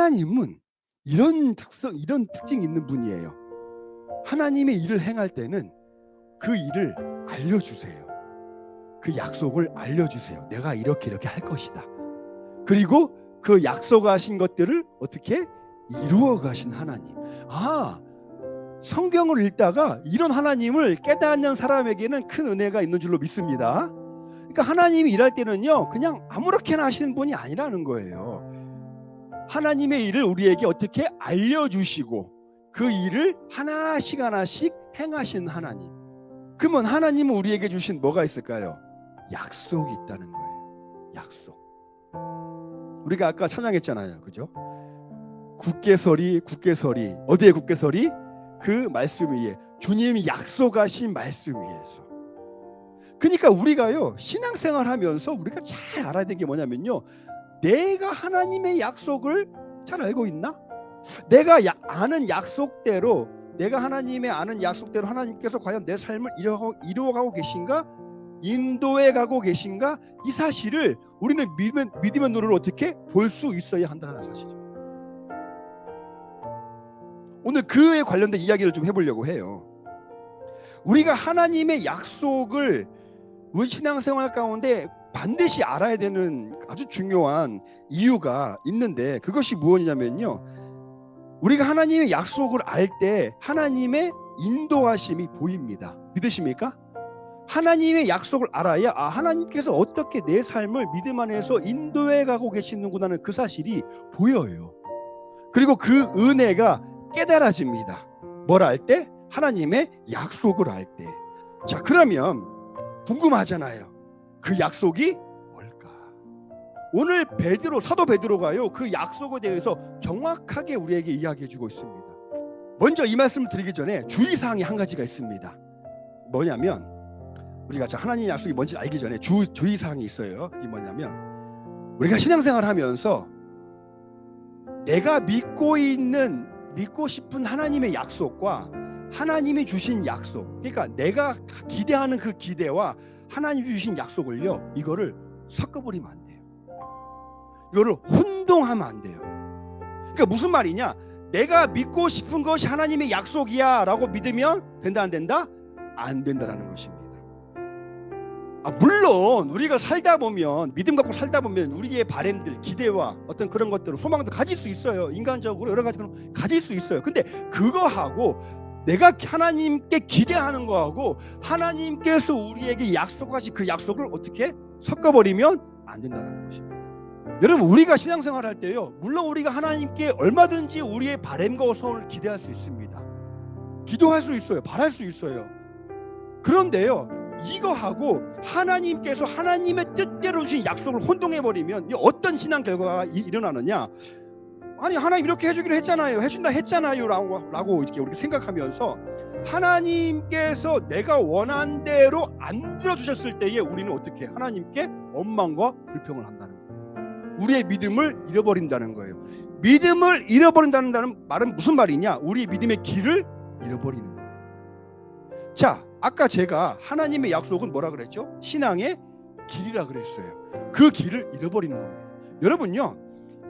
하나님은 이런 이런 특징이 있는 분이에요. 하나님의 일을 행할 때는 그 일을 알려주세요. 그 약속을 알려주세요. 내가 이렇게 할 것이다. 그리고 그 약속하신 것들을 어떻게 이루어 가신 하나님. 성경을 읽다가 이런 하나님을 깨닫는 사람에게는 큰 은혜가 있는 줄로 믿습니다. 그러니까 하나님이 일할 때는요, 그냥 아무렇게나 하시는 분이 아니라는 거예요. 하나님의 일을 우리에게 어떻게 알려주시고 그 일을 하나씩 행하신 하나님. 그러면 하나님은 우리에게 주신 뭐가 있을까요? 약속이 있다는 거예요. 약속. 우리가 아까 찬양했잖아요, 그죠? 굳게 서리 어디에 굳게 서리? 그 말씀 위에, 주님이 약속하신 말씀 위에서. 그러니까 우리가요, 신앙생활 하면서 우리가 잘 알아야 되는 게 뭐냐면요, 내가 하나님의 약속을 잘 알고 있나? 내가 아는 약속대로, 내가 하나님의 아는 약속대로 하나님께서 과연 내 삶을 이루어가고 계신가? 인도해 가고 계신가? 이 사실을 우리는 믿음의 눈으로 어떻게 볼 수 있어야 한다는 사실이죠. 오늘 그에 관련된 이야기를 좀 해보려고 해요. 우리가 하나님의 약속을 우리 신앙생활 가운데 반드시 알아야 되는 아주 중요한 이유가 있는데, 그것이 무엇이냐면요, 우리가 하나님의 약속을 알 때 하나님의 인도하심이 보입니다. 믿으십니까? 하나님의 약속을 알아야 하나님께서 어떻게 내 삶을 믿음 안에서 인도해 가고 계시는구나는 그 사실이 보여요. 그리고 그 은혜가 깨달아집니다. 뭘 알 때? 하나님의 약속을 알 때. 자, 그러면 궁금하잖아요. 그 약속이 뭘까? 오늘 사도 베드로가요, 그 약속에 대해서 정확하게 우리에게 이야기해 주고 있습니다. 먼저 이 말씀을 드리기 전에 주의사항이 한 가지가 있습니다. 뭐냐면, 우리가 하나님의 약속이 뭔지 알기 전에 주의사항이 있어요. 이게 뭐냐면, 우리가 신앙생활을 하면서 내가 믿고 싶은 하나님의 약속과 하나님이 주신 약속, 그러니까 내가 기대하는 그 기대와 하나님이 주신 약속을요, 이거를 섞어버리면 안 돼요. 이거를 혼동하면 안 돼요. 그러니까 무슨 말이냐, 내가 믿고 싶은 것이 하나님의 약속이야 라고 믿으면 된다, 안 된다? 안 된다라는 것입니다. 물론 우리가 살다 보면, 믿음 갖고 살다 보면 우리의 바램들, 기대와 어떤 그런 것들을, 소망도 가질 수 있어요. 인간적으로 여러 가지 가질 수 있어요. 근데 그거하고 내가 하나님께 기대하는 거하고 하나님께서 우리에게 약속하신 그 약속을 어떻게 섞어버리면 안 된다는 것입니다. 여러분, 우리가 신앙생활 할 때요, 물론 우리가 하나님께 얼마든지 우리의 바램과 소원을 기대할 수 있습니다. 기도할 수 있어요. 바랄 수 있어요. 그런데요, 이거하고 하나님께서 하나님의 뜻대로 주신 약속을 혼동해버리면 어떤 신앙 결과가 일어나느냐, 아니 하나님 이렇게 해주기로 했잖아요, 해준다 했잖아요 라고 이렇게 우리가 생각하면서 하나님께서 내가 원한 대로 안 들어주셨을 때에 우리는 어떻게 하나님께 원망과 불평을 한다는 거예요. 우리의 믿음을 잃어버린다는 거예요. 믿음을 잃어버린다는 말은 무슨 말이냐, 우리의 믿음의 길을 잃어버리는 거예요. 자, 아까 제가 하나님의 약속은 뭐라 그랬죠? 신앙의 길이라 그랬어요. 그 길을 잃어버리는 겁니다. 여러분요,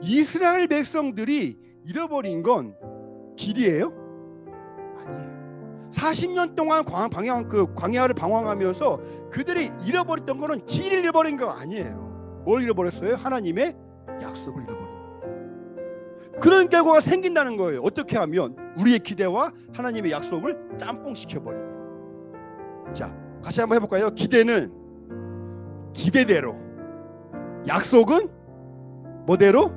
이스라엘 백성들이 잃어버린 건 길이에요? 아니에요. 40년 동안 광야를 방황하면서 그들이 잃어버렸던 거는 길을 잃어버린 거 아니에요. 뭘 잃어버렸어요? 하나님의 약속을 잃어버린 거예요. 그런 결과가 생긴다는 거예요. 어떻게 하면? 우리의 기대와 하나님의 약속을 짬뽕시켜버리면. 자, 같이 한번 해볼까요? 기대는 기대대로, 약속은 뭐대로?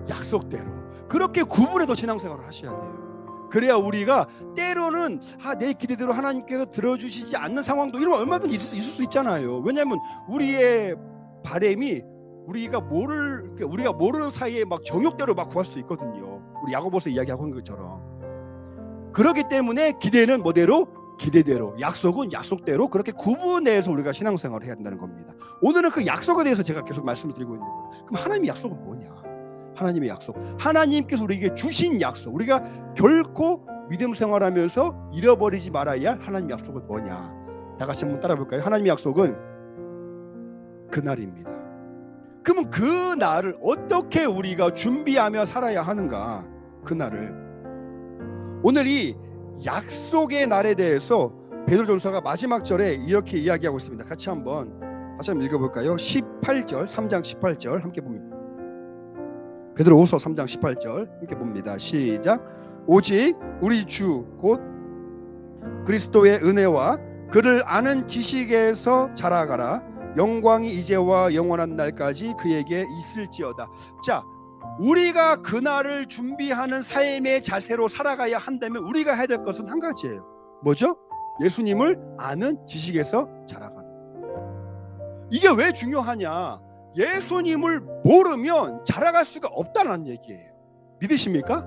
약속대로. 그렇게 구분해서 신앙생활을 하셔야 돼요. 그래야 우리가 때로는 내 기대대로 하나님께서 들어주시지 않는 상황도 이런 얼마든지 있을 수 있잖아요. 왜냐하면 우리의 바램이 우리가 모르는 사이에 막 정욕대로 막 구할 수도 있거든요. 우리 야고보서 이야기하고 있는 것처럼. 그렇기 때문에 기대는 뭐대로? 기대대로, 약속은 약속대로, 그렇게 구분해서 우리가 신앙생활을 해야 된다는 겁니다. 오늘은 그 약속에 대해서 제가 계속 말씀을 드리고 있는 거예요. 그럼 하나님의 약속은 뭐냐? 하나님의 약속, 하나님께서 우리에게 주신 약속, 우리가 결코 믿음 생활하면서 잃어버리지 말아야 할 하나님의 약속은 뭐냐? 다 같이 한번 따라 볼까요? 하나님의 약속은 그날입니다. 그러면 그 날을 어떻게 우리가 준비하며 살아야 하는가, 그 날을. 오늘 이 약속의 날에 대해서 베드로전서가 마지막 절에 이렇게 이야기하고 있습니다. 같이 한번 읽어볼까요? 18절, 3장 18절 함께 봅니다. 베드로후서 3장 18절 함께 봅니다. 시작. 오직 우리 주 곧 그리스도의 은혜와 그를 아는 지식에서 자라가라. 영광이 이제와 영원한 날까지 그에게 있을지어다. 자, 우리가 그날을 준비하는 삶의 자세로 살아가야 한다면 우리가 해야 될 것은 한 가지예요. 뭐죠? 예수님을 아는 지식에서 자라가는. 이게 왜 중요하냐? 예수님을 모르면 자라갈 수가 없다는 얘기예요. 믿으십니까?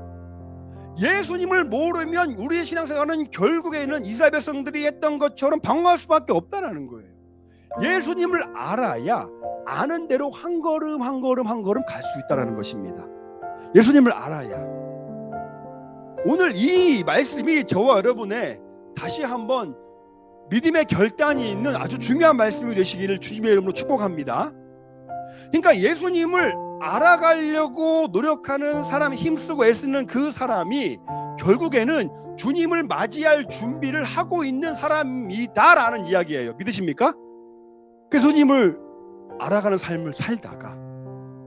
예수님을 모르면 우리의 신앙생활은 결국에는 이스라엘 백성들이 했던 것처럼 방황할 수밖에 없다는 거예요. 예수님을 알아야 아는 대로 한 걸음 한 걸음 한 걸음 갈 수 있다는 것입니다. 예수님을 알아야. 오늘 이 말씀이 저와 여러분의 다시 한번 믿음의 결단이 있는 아주 중요한 말씀이 되시기를 주님의 이름으로 축복합니다. 그러니까 예수님을 알아가려고 노력하는 사람, 힘쓰고 애쓰는 그 사람이 결국에는 주님을 맞이할 준비를 하고 있는 사람이다라는 이야기예요. 믿으십니까? 그래서 주님을 알아가는 삶을 살다가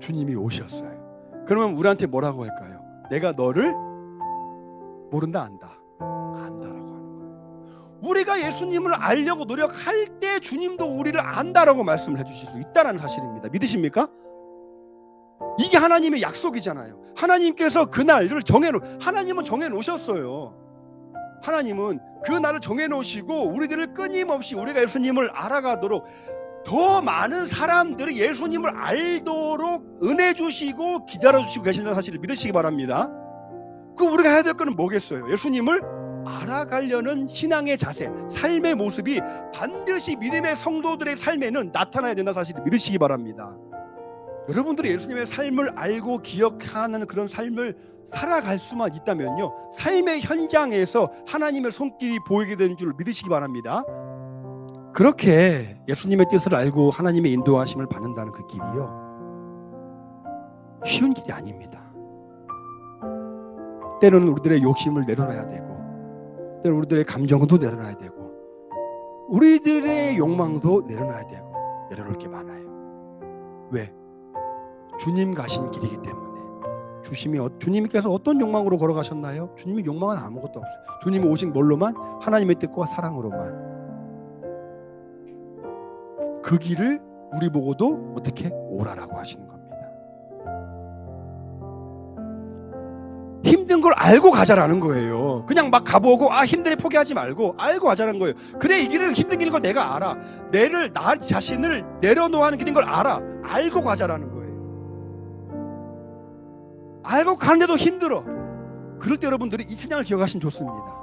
주님이 오셨어요. 그러면 우리한테 뭐라고 할까요? 내가 너를 모른다, 안다. 안다라고 하는 거예요. 우리가 예수님을 알려고 노력할 때 주님도 우리를 안다라고 말씀을 해주실 수 있다는 사실입니다. 믿으십니까? 이게 하나님의 약속이잖아요. 하나님께서 그날을 하나님은 정해놓으셨어요. 하나님은 그 날을 정해놓으시고 우리들을 끊임없이 우리가 예수님을 알아가도록 더 많은 사람들이 예수님을 알도록 은혜 주시고 기다려주시고 계신다는 사실을 믿으시기 바랍니다. 우리가 해야 될 것은 뭐겠어요? 예수님을 알아가려는 신앙의 자세, 삶의 모습이 반드시 믿음의 성도들의 삶에는 나타나야 된다는 사실을 믿으시기 바랍니다. 여러분들이 예수님의 삶을 알고 기억하는 그런 삶을 살아갈 수만 있다면요, 삶의 현장에서 하나님의 손길이 보이게 된 줄 믿으시기 바랍니다. 그렇게 예수님의 뜻을 알고 하나님의 인도하심을 받는다는 그 길이요, 쉬운 길이 아닙니다. 때로는 우리들의 욕심을 내려놔야 되고, 때로는 우리들의 감정도 내려놔야 되고, 우리들의 욕망도 내려놔야 되고, 내려놓을 게 많아요. 왜? 주님 가신 길이기 때문에. 주님께서 어떤 욕망으로 걸어가셨나요? 주님의 욕망은 아무것도 없어요. 주님은 오직 뭘로만? 하나님의 뜻과 사랑으로만. 그 길을 우리 보고도 어떻게 오라라고 하시는 겁니다. 힘든 걸 알고 가자라는 거예요. 그냥 막 가보고 힘들게 포기하지 말고 알고 가자는 거예요. 그래, 이 길은 힘든 길인 걸 내가 알아. 나 자신을 내려놓아는 길인 걸 알아. 알고 가자라는 거예요. 알고 가는데도 힘들어. 그럴 때 여러분들이 이 찬양을 기억하시면 좋습니다.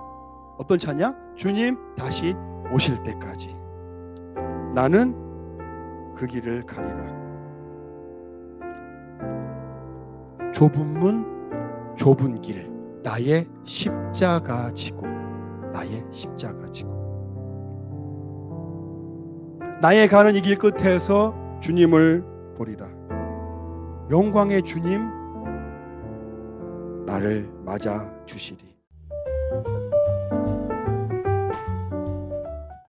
어떤 찬양? 주님 다시 오실 때까지 나는 그 길을 가리라. 좁은 문 좁은 길, 나의 십자가 지고, 나의 십자가 지고. 나의 가는 이 길 끝에서 주님을 보리라. 영광의 주님 나를 맞아 주시리.